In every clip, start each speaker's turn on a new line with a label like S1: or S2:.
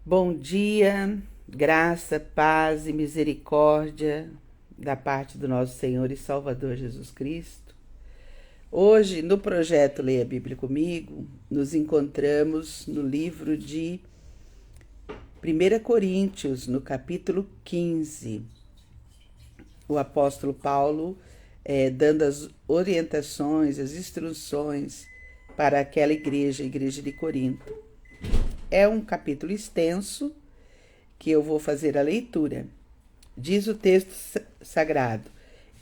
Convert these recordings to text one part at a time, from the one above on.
S1: Bom dia, graça, paz e misericórdia da parte do nosso Senhor e Salvador Jesus Cristo. Hoje, no projeto Leia a Bíblia Comigo, nos encontramos no livro de 1 Coríntios, no capítulo 15. O apóstolo Paulo dando as orientações, as instruções para aquela igreja, a igreja de Corinto. É um capítulo extenso que eu vou fazer a leitura. Diz o texto sagrado: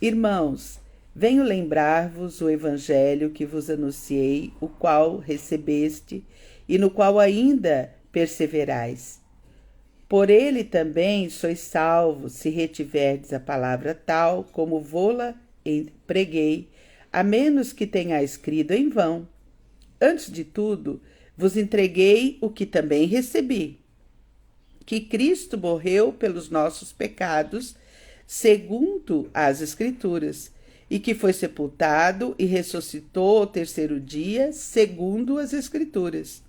S1: Irmãos, venho lembrar-vos o evangelho que vos anunciei, o qual recebeste e no qual ainda perseverais. Por ele também sois salvos, se retiverdes a palavra tal como vô-la preguei, a menos que tenhais crido em vão. Antes de tudo, vos entreguei o que também recebi, que Cristo morreu pelos nossos pecados, segundo as Escrituras, e que foi sepultado e ressuscitou ao terceiro dia, segundo as Escrituras,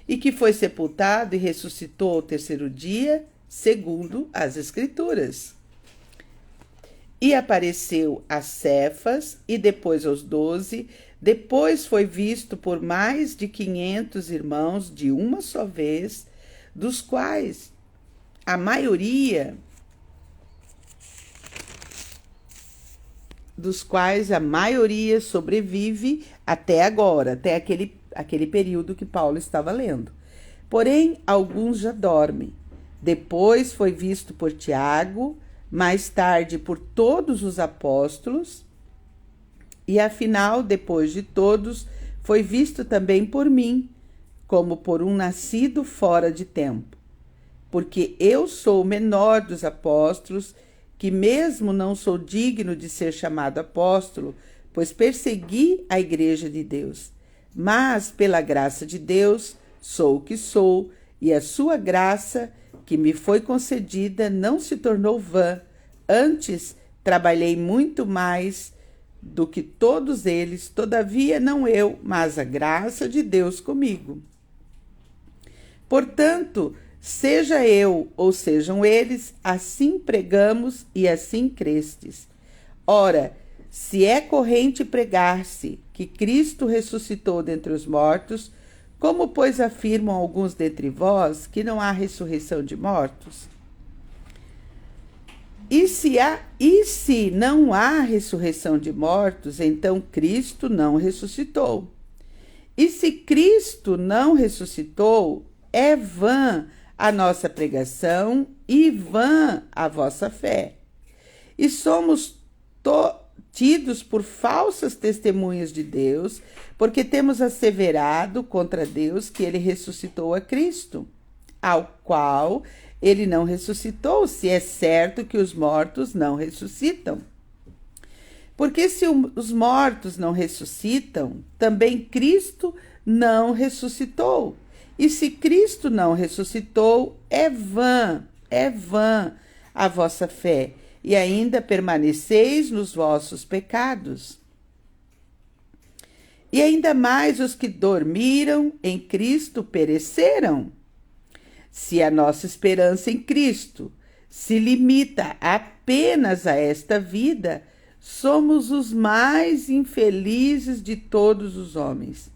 S1: e que foi sepultado e ressuscitou ao terceiro dia, segundo as Escrituras. E apareceu a Cefas e depois aos 12, depois foi visto por mais de 500 irmãos de uma só vez, dos quais a maioria sobrevive até agora, até aquele período que Paulo estava lendo. Porém, alguns já dormem. Depois foi visto por Tiago, mais tarde por todos os apóstolos, e afinal, depois de todos, foi visto também por mim, como por um nascido fora de tempo. Porque eu sou o menor dos apóstolos, que mesmo não sou digno de ser chamado apóstolo, pois persegui a igreja de Deus. Mas, pela graça de Deus, sou o que sou, e a sua graça, que me foi concedida, não se tornou vã. Antes, trabalhei muito mais do que todos eles, todavia não eu, mas a graça de Deus comigo. Portanto, seja eu ou sejam eles, assim pregamos e assim crestes. Ora, se é corrente pregar-se que Cristo ressuscitou dentre os mortos, como, pois, afirmam alguns dentre vós que não há ressurreição de mortos? E se não há ressurreição de mortos, então Cristo não ressuscitou. E se Cristo não ressuscitou, é vã a nossa pregação e vã a vossa fé. E somos tidos por falsas testemunhas de Deus, porque temos asseverado contra Deus que ele ressuscitou a Cristo, ao qual ele não ressuscitou, se é certo que os mortos não ressuscitam. Porque se os mortos não ressuscitam, também Cristo não ressuscitou. E se Cristo não ressuscitou, é vã a vossa fé, e ainda permaneceis nos vossos pecados. E ainda mais os que dormiram em Cristo pereceram. Se a nossa esperança em Cristo se limita apenas a esta vida, somos os mais infelizes de todos os homens.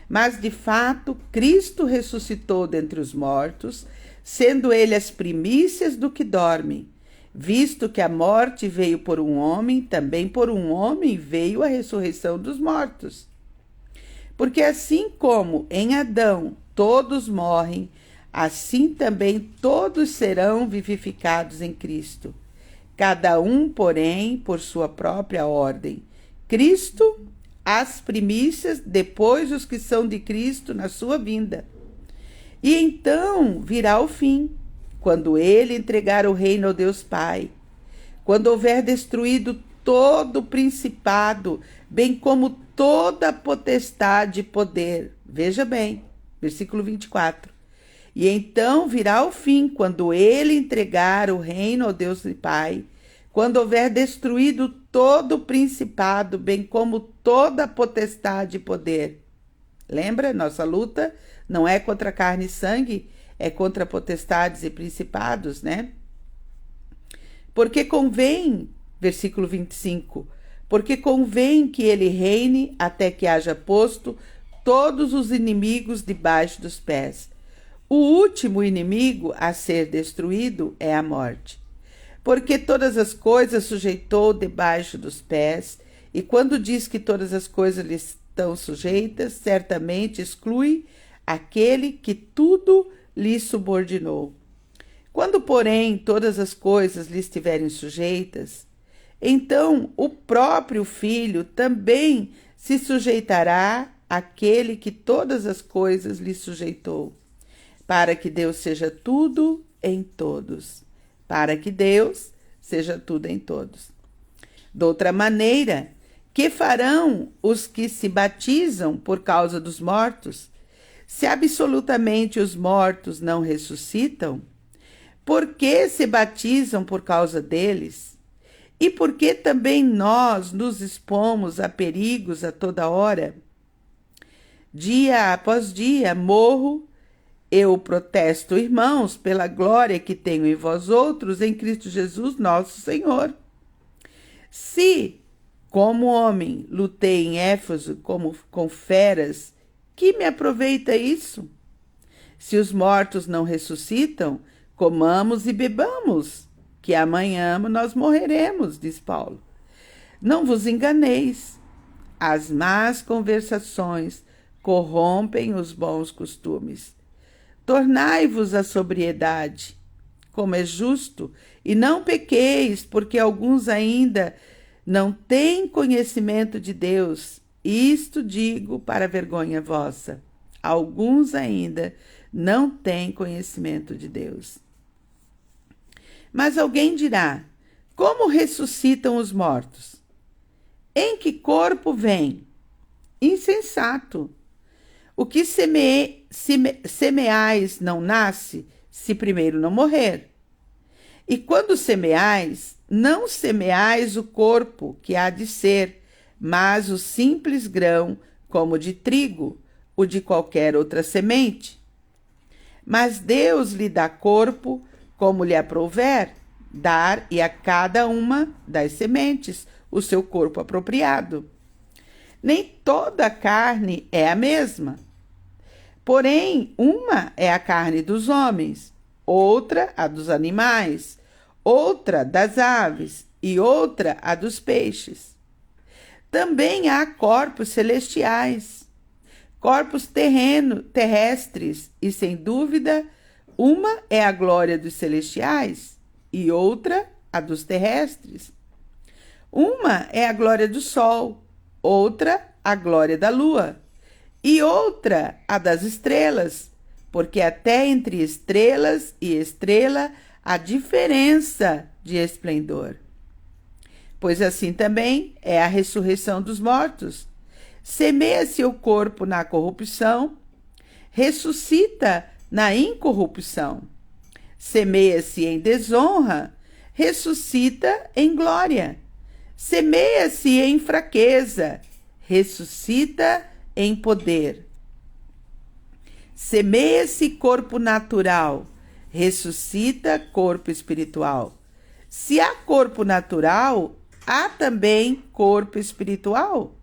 S1: Mas, de fato, Cristo ressuscitou dentre os mortos, sendo ele as primícias do que dormem. Visto que a morte veio por um homem, também por um homem veio a ressurreição dos mortos. Porque assim como em Adão todos morrem, assim também todos serão vivificados em Cristo. Cada um, porém, por sua própria ordem. Cristo, as primícias, depois os que são de Cristo na sua vinda. E então virá o fim, quando ele entregar o reino ao Deus Pai, quando houver destruído todo o principado, bem como toda a potestade e poder. Veja bem, versículo 24. E então virá o fim, quando ele entregar o reino ao Deus Pai, quando houver destruído todo o principado, bem como toda a potestade e poder. Lembra? Nossa luta não é contra carne e sangue, é contra potestades e principados, né? Porque convém, versículo 25, porque convém que ele reine até que haja posto todos os inimigos debaixo dos pés. O último inimigo a ser destruído é a morte. Porque todas as coisas sujeitou debaixo dos pés, e quando diz que todas as coisas lhe estão sujeitas, certamente exclui aquele que tudo lhe subordinou. Quando, porém, todas as coisas lhe estiverem sujeitas, então o próprio Filho também se sujeitará àquele que todas as coisas lhe sujeitou, para que Deus seja tudo em todos. Para que Deus seja tudo em todos. Doutra maneira, que farão os que se batizam por causa dos mortos? Se absolutamente os mortos não ressuscitam, por que se batizam por causa deles? E por que também nós nos expomos a perigos a toda hora? Dia após dia morro. Eu protesto, irmãos, pela glória que tenho em vós outros, em Cristo Jesus, nosso Senhor. Se, como homem, lutei em Éfeso como com feras, que me aproveita isso? Se os mortos não ressuscitam, comamos e bebamos, que amanhã nós morreremos, diz Paulo. Não vos enganeis. As más conversações corrompem os bons costumes. Tornai-vos à sobriedade, como é justo, e não pequeis, porque alguns ainda não têm conhecimento de Deus. Isto digo para vergonha vossa. Alguns ainda não têm conhecimento de Deus. Mas alguém dirá: como ressuscitam os mortos? Em que corpo vêm? Insensato! O que semeais não nasce, se primeiro não morrer. E quando semeais, não semeais o corpo que há de ser, mas o simples grão, como de trigo, ou de qualquer outra semente. Mas Deus lhe dá corpo, como lhe aprouver, dar e a cada uma das sementes o seu corpo apropriado. Nem toda a carne é a mesma. Porém, uma é a carne dos homens, outra a dos animais, outra das aves e outra a dos peixes. Também há corpos celestiais, corpos terrestres, e sem dúvida, uma é a glória dos celestiais e outra a dos terrestres. Uma é a glória do sol, outra a glória da lua, e outra a das estrelas, porque até entre estrelas e estrela há diferença de esplendor. Pois assim também é a ressurreição dos mortos. Semeia-se o corpo na corrupção, ressuscita na incorrupção. Semeia-se em desonra, ressuscita em glória. Semeia-se em fraqueza, ressuscita em poder. Semeia-se corpo natural, ressuscita corpo espiritual. Se há corpo natural, há também corpo espiritual.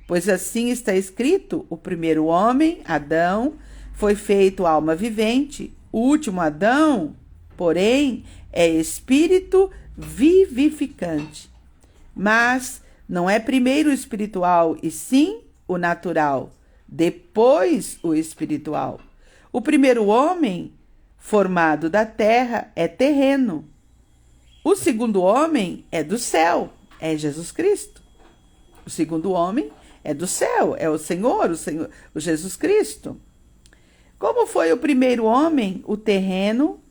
S1: Pois assim está escrito: o primeiro homem, Adão, foi feito alma vivente. O último Adão, porém, é espírito vivificante. Mas não é primeiro o espiritual, e sim o natural, depois o espiritual. O primeiro homem, formado da terra, é terreno. O segundo homem é do céu, é Jesus Cristo. O segundo homem é do céu, é o Senhor, o Jesus Cristo. Como foi o primeiro homem, o terreno,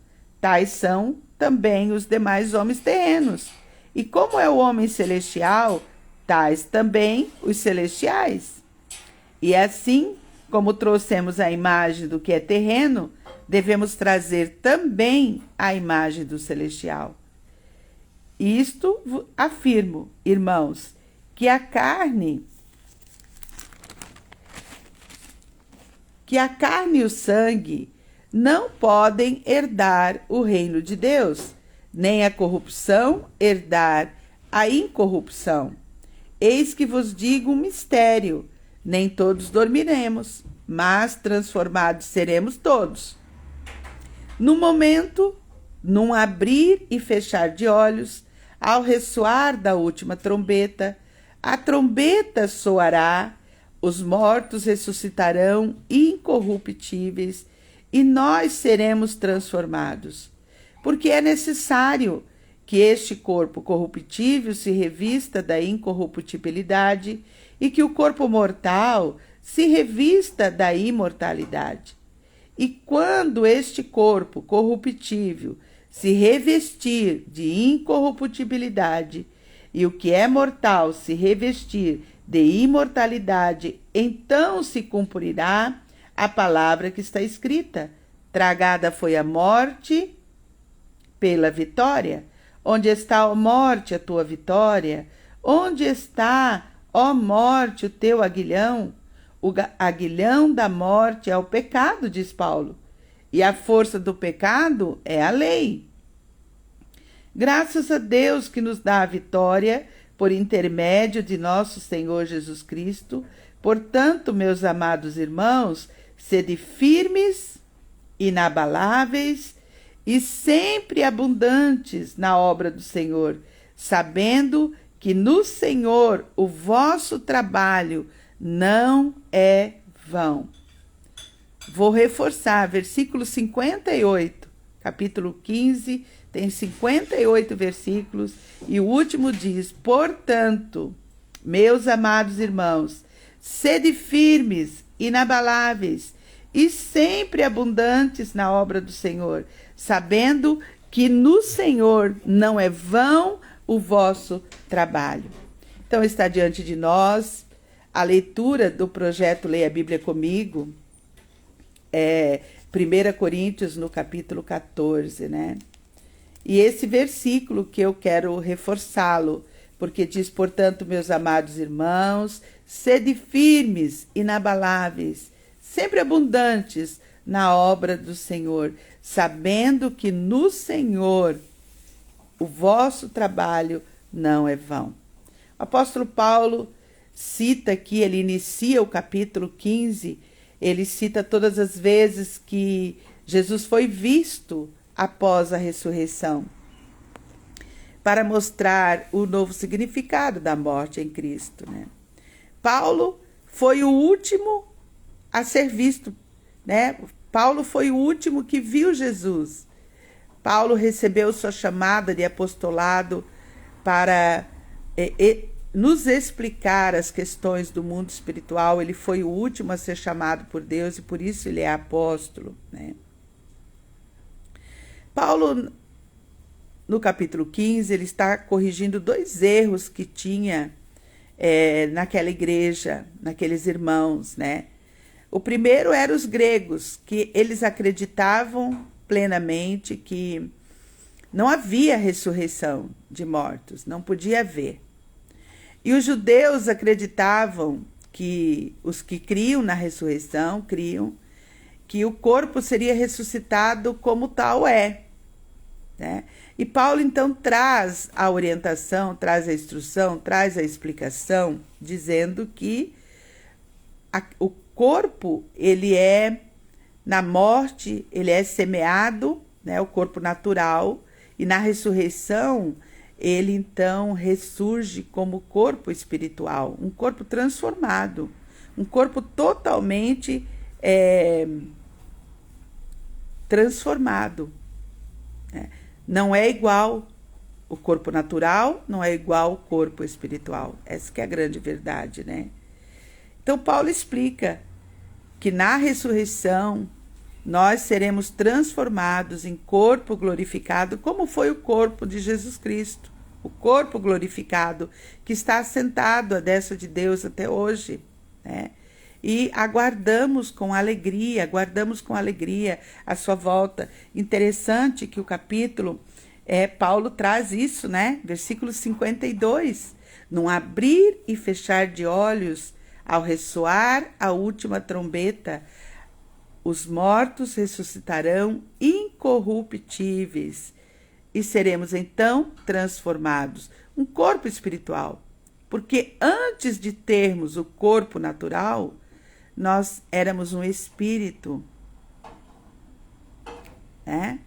S1: tais são também os demais homens terrenos. E como é o homem celestial, tais também os celestiais. E assim, como trouxemos a imagem do que é terreno, devemos trazer também a imagem do celestial. Isto afirmo, irmãos, que a carne e o sangue não podem herdar o reino de Deus, nem a corrupção herdar a incorrupção. Eis que vos digo um mistério: nem todos dormiremos, mas transformados seremos todos. No momento, num abrir e fechar de olhos, ao ressoar da última trombeta, a trombeta soará, os mortos ressuscitarão incorruptíveis e nós seremos transformados. Porque é necessário que este corpo corruptível se revista da incorruptibilidade e que o corpo mortal se revista da imortalidade. E quando este corpo corruptível se revestir de incorruptibilidade e o que é mortal se revestir de imortalidade, então se cumprirá a palavra que está escrita: tragada foi a morte pela vitória. Onde está, ó morte, a tua vitória? Onde está, ó morte, o teu aguilhão? O aguilhão da morte é o pecado, diz Paulo, e a força do pecado é a lei. Graças a Deus que nos dá a vitória por intermédio de nosso Senhor Jesus Cristo. Portanto, meus amados irmãos, sede firmes, inabaláveis e sempre abundantes na obra do Senhor, sabendo que no Senhor o vosso trabalho não é vão. Vou reforçar, versículo 58, capítulo 15, tem 58 versículos, e o último diz: portanto, meus amados irmãos, sede firmes, inabaláveis e sempre abundantes na obra do Senhor, sabendo que no Senhor não é vão o vosso trabalho. Então está diante de nós a leitura do projeto Leia a Bíblia Comigo, 1 Coríntios no capítulo 14, né? E esse versículo que eu quero reforçá-lo, porque diz: portanto, meus amados irmãos, sede firmes, inabaláveis, sempre abundantes na obra do Senhor, sabendo que no Senhor o vosso trabalho não é vão. O apóstolo Paulo cita aqui, ele inicia o capítulo 15, ele cita todas as vezes que Jesus foi visto após a ressurreição, para mostrar o novo significado da morte em Cristo, né? Paulo foi o último a ser visto, né? Paulo foi o último que viu Jesus. Paulo recebeu sua chamada de apostolado para nos explicar as questões do mundo espiritual. Ele foi o último a ser chamado por Deus e por isso ele é apóstolo, né? Paulo, no capítulo 15, ele está corrigindo 2 erros que tinha naquela igreja, naqueles irmãos, né? O primeiro era os gregos, que eles acreditavam plenamente que não havia ressurreição de mortos, não podia haver. E os judeus acreditavam que os que criam na ressurreição, criam que o corpo seria ressuscitado como tal é, né? E Paulo então traz a orientação, traz a instrução, traz a explicação, dizendo que o corpo, ele é, na morte, ele é semeado, né, o corpo natural, e na ressurreição, ele então ressurge como corpo espiritual, um corpo transformado, um corpo totalmente transformado, né? Não é igual o corpo natural, não é igual o corpo espiritual. Essa que é a grande verdade, né? Então Paulo explica que na ressurreição nós seremos transformados em corpo glorificado, como foi o corpo de Jesus Cristo, o corpo glorificado que está assentado à destra de Deus até hoje, né? E aguardamos com alegria a sua volta. Interessante que o capítulo, Paulo traz isso, né? Versículo 52. Num abrir e fechar de olhos, ao ressoar a última trombeta, os mortos ressuscitarão incorruptíveis e seremos então transformados. Um corpo espiritual. Porque antes de termos o corpo natural, nós éramos um espírito. Né?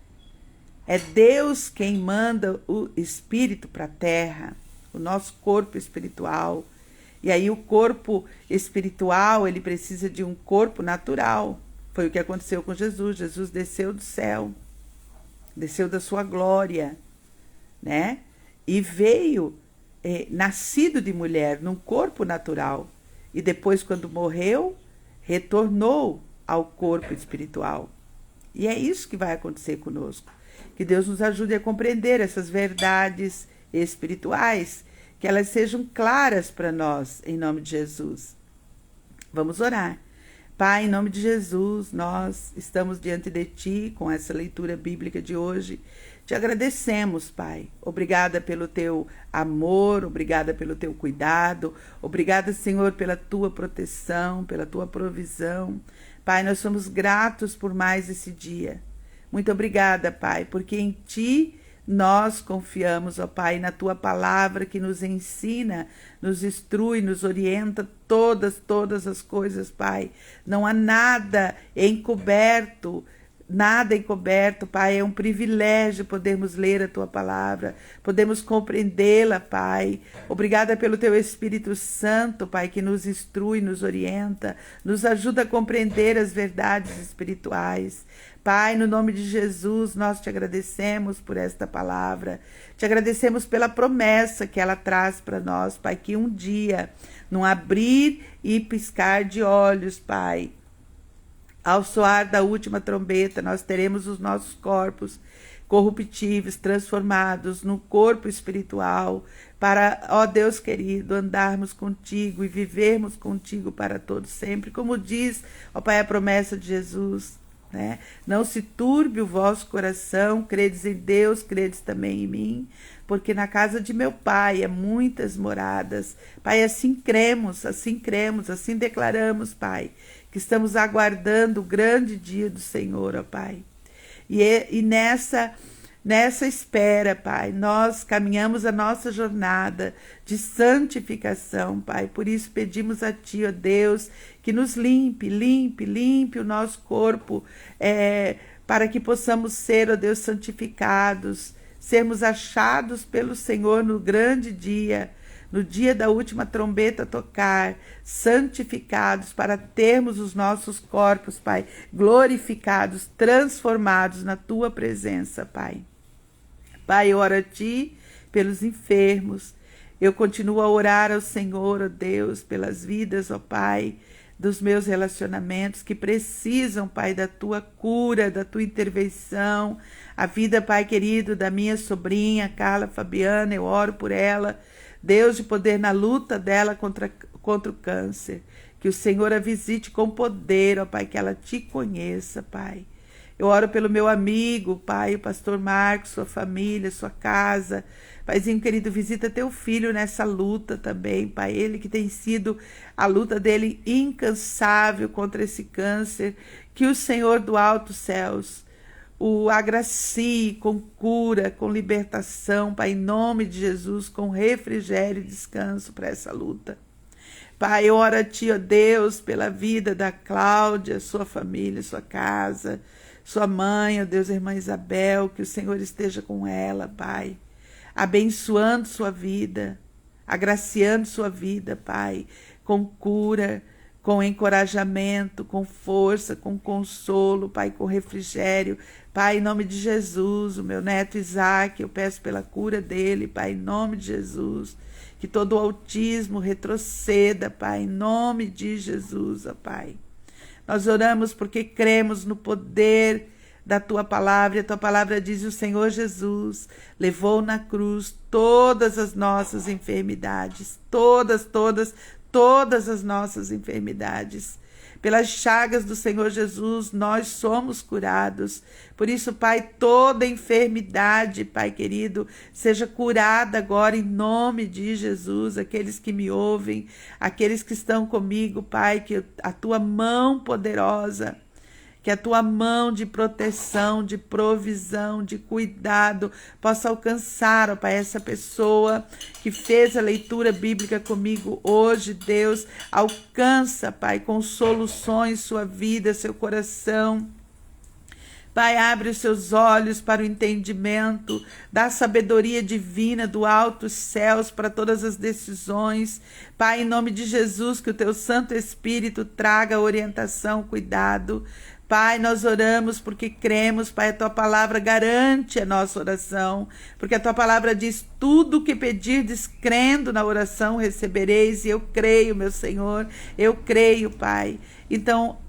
S1: É Deus quem manda o espírito para a terra, o nosso corpo espiritual. E aí o corpo espiritual, ele precisa de um corpo natural. Foi o que aconteceu com Jesus. Jesus desceu do céu, desceu da sua glória, né? E veio nascido de mulher, num corpo natural. E depois, quando morreu, retornou ao corpo espiritual. E é isso que vai acontecer conosco. Que Deus nos ajude a compreender essas verdades espirituais, que elas sejam claras para nós, em nome de Jesus. Vamos orar. Pai, em nome de Jesus, nós estamos diante de Ti com essa leitura bíblica de hoje. Te agradecemos, Pai. Obrigada pelo Teu amor, obrigada pelo Teu cuidado, obrigada, Senhor, pela Tua proteção, pela Tua provisão. Pai, nós somos gratos por mais esse dia. Muito obrigada, Pai, porque em Ti nós confiamos, ó Pai, na Tua palavra que nos ensina, nos instrui, nos orienta todas as coisas, Pai. Não há nada encoberto, Pai. É um privilégio podermos ler a Tua palavra, podemos compreendê-la, Pai. Obrigada pelo Teu Espírito Santo, Pai, que nos instrui, nos orienta, nos ajuda a compreender as verdades espirituais. Pai, no nome de Jesus, nós te agradecemos por esta palavra, te agradecemos pela promessa que ela traz para nós, Pai, que um dia, num abrir e piscar de olhos, Pai, ao soar da última trombeta, nós teremos os nossos corpos corruptíveis transformados no corpo espiritual, para, ó Deus querido, andarmos contigo e vivermos contigo para todos sempre, como diz, ó Pai, a promessa de Jesus. Né? Não se turbe o vosso coração, credes em Deus, credes também em mim, porque na casa de meu Pai há muitas moradas. Pai, assim cremos, assim declaramos, Pai, que estamos aguardando o grande dia do Senhor, ó Pai. E nessa espera, Pai, nós caminhamos a nossa jornada de santificação, Pai. Por isso pedimos a Ti, ó Deus, que nos limpe o nosso corpo, para que possamos ser, ó Deus, santificados, sermos achados pelo Senhor no grande dia, no dia da última trombeta tocar, santificados, para termos os nossos corpos, Pai, glorificados, transformados na Tua presença, Pai. Pai, eu oro a Ti pelos enfermos. Eu continuo a orar ao Senhor, ó Deus, pelas vidas, ó Pai, dos meus relacionamentos que precisam, Pai, da Tua cura, da Tua intervenção. A vida, Pai querido, da minha sobrinha, Carla Fabiana, eu oro por ela. Deus de poder na luta dela contra o câncer. Que o Senhor a visite com poder, ó Pai, que ela Te conheça, Pai. Eu oro pelo meu amigo, Pai, o pastor Marcos, sua família, sua casa. Paizinho querido, visita teu filho nessa luta também, Pai. Ele que tem sido a luta dele incansável contra esse câncer. Que o Senhor do alto céus o agracie com cura, com libertação, Pai, em nome de Jesus, com refrigério e descanso para essa luta. Pai, eu oro a Ti, ó Deus, pela vida da Cláudia, sua família, sua casa, sua mãe, ó Deus, a irmã Isabel, que o Senhor esteja com ela, Pai, abençoando sua vida, agraciando sua vida, Pai, com cura, com encorajamento, com força, com consolo, Pai, com refrigério. Pai, em nome de Jesus, o meu neto Isaac, eu peço pela cura dele, Pai, em nome de Jesus, que todo o autismo retroceda, Pai, em nome de Jesus, ó Pai. Nós oramos porque cremos no poder da Tua palavra, e a Tua palavra diz: o Senhor Jesus levou na cruz todas as nossas enfermidades, todas as nossas enfermidades. Pelas chagas do Senhor Jesus, nós somos curados. Por isso, Pai, toda enfermidade, Pai querido, seja curada agora em nome de Jesus. Aqueles que me ouvem, aqueles que estão comigo, Pai, que a Tua mão poderosa que a tua mão de proteção, de provisão, de cuidado possa alcançar, ó Pai, essa pessoa que fez a leitura bíblica comigo hoje, Deus, alcança, Pai, com soluções sua vida, seu coração. Pai, abre os seus olhos para o entendimento, dá sabedoria divina do alto os céus para todas as decisões. Pai, em nome de Jesus, que o teu Santo Espírito traga orientação, cuidado. Pai, nós oramos porque cremos, Pai, a tua palavra garante a nossa oração, porque a tua palavra diz: tudo o que pedirdes crendo na oração recebereis, e eu creio, meu Senhor, eu creio, Pai. Então,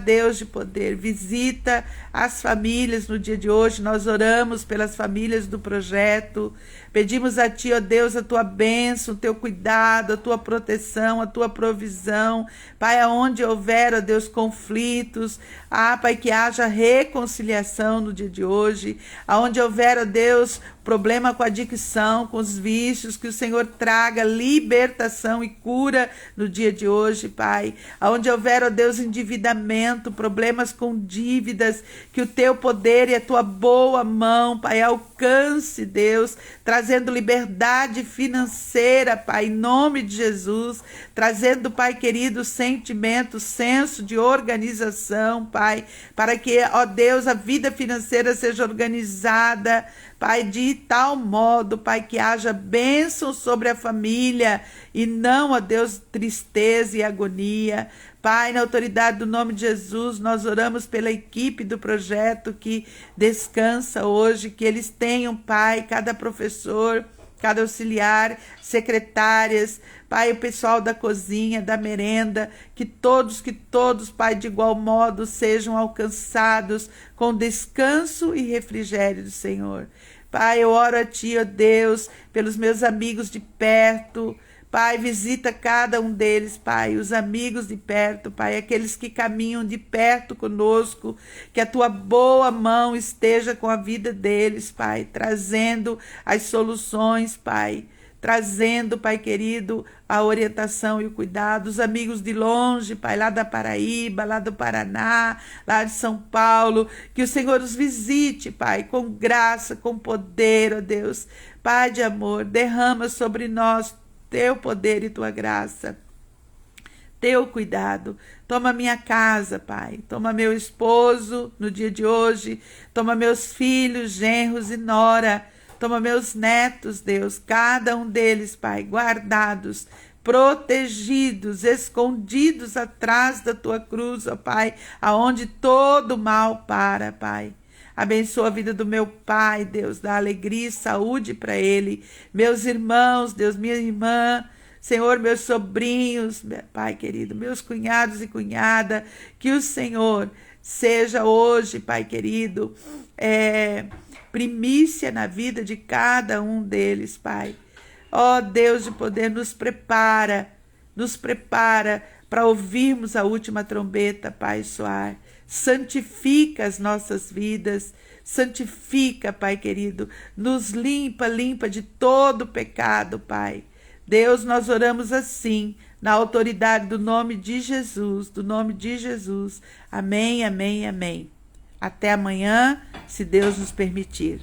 S1: Deus de poder, visita as famílias no dia de hoje. Nós oramos pelas famílias do projeto, pedimos a Ti, ó Deus, a Tua bênção, o Teu cuidado, a Tua proteção, a Tua provisão. Pai, aonde houver, ó Deus, conflitos, Pai, que haja reconciliação no dia de hoje. Aonde houver, ó Deus, problema com a adicção, com os vícios, que o Senhor traga libertação e cura no dia de hoje, Pai. Aonde houver, ó Deus, endividamento, problemas com dívidas, que o teu poder e a tua boa mão, Pai, alcance, Deus, trazendo liberdade financeira, Pai, em nome de Jesus, trazendo, Pai querido, sentimento, senso de organização, Pai, para que, ó Deus, a vida financeira seja organizada, Pai, de tal modo, Pai, que haja bênção sobre a família e não, ó Deus, tristeza e agonia. Pai, na autoridade do nome de Jesus, nós oramos pela equipe do projeto que descansa hoje, que eles tenham, Pai, cada professor, cada auxiliar, secretárias, Pai, o pessoal da cozinha, da merenda, que todos, Pai, de igual modo sejam alcançados com descanso e refrigério do Senhor. Pai, eu oro a Ti, ó Deus, pelos meus amigos de perto. Pai, visita cada um deles, Pai, os amigos de perto, Pai, aqueles que caminham de perto conosco, que a Tua boa mão esteja com a vida deles, Pai, trazendo as soluções, Pai, trazendo, Pai querido, a orientação e o cuidado. Os amigos de longe, Pai, lá da Paraíba, lá do Paraná, lá de São Paulo, que o Senhor os visite, Pai, com graça, com poder, ó Deus. Pai de amor, derrama sobre nós Teu poder e Tua graça, Teu cuidado. Toma minha casa, Pai, toma meu esposo no dia de hoje, toma meus filhos, genros e nora, toma meus netos, Deus, cada um deles, Pai, guardados, protegidos, escondidos atrás da Tua cruz, ó Pai, aonde todo mal para, Pai. Abençoa a vida do meu pai, Deus, dá alegria e saúde para ele. Meus irmãos, Deus, minha irmã, Senhor, meus sobrinhos, Pai querido, meus cunhados e cunhada, que o Senhor seja hoje, Pai querido, primícia na vida de cada um deles, Pai. Ó Deus de poder, nos prepara para ouvirmos a última trombeta, Pai, soar. Santifica as nossas vidas, santifica, Pai querido, nos limpa de todo pecado, Pai. Deus, nós oramos assim, na autoridade do nome de Jesus, Amém, amém, amém. Até amanhã, se Deus nos permitir.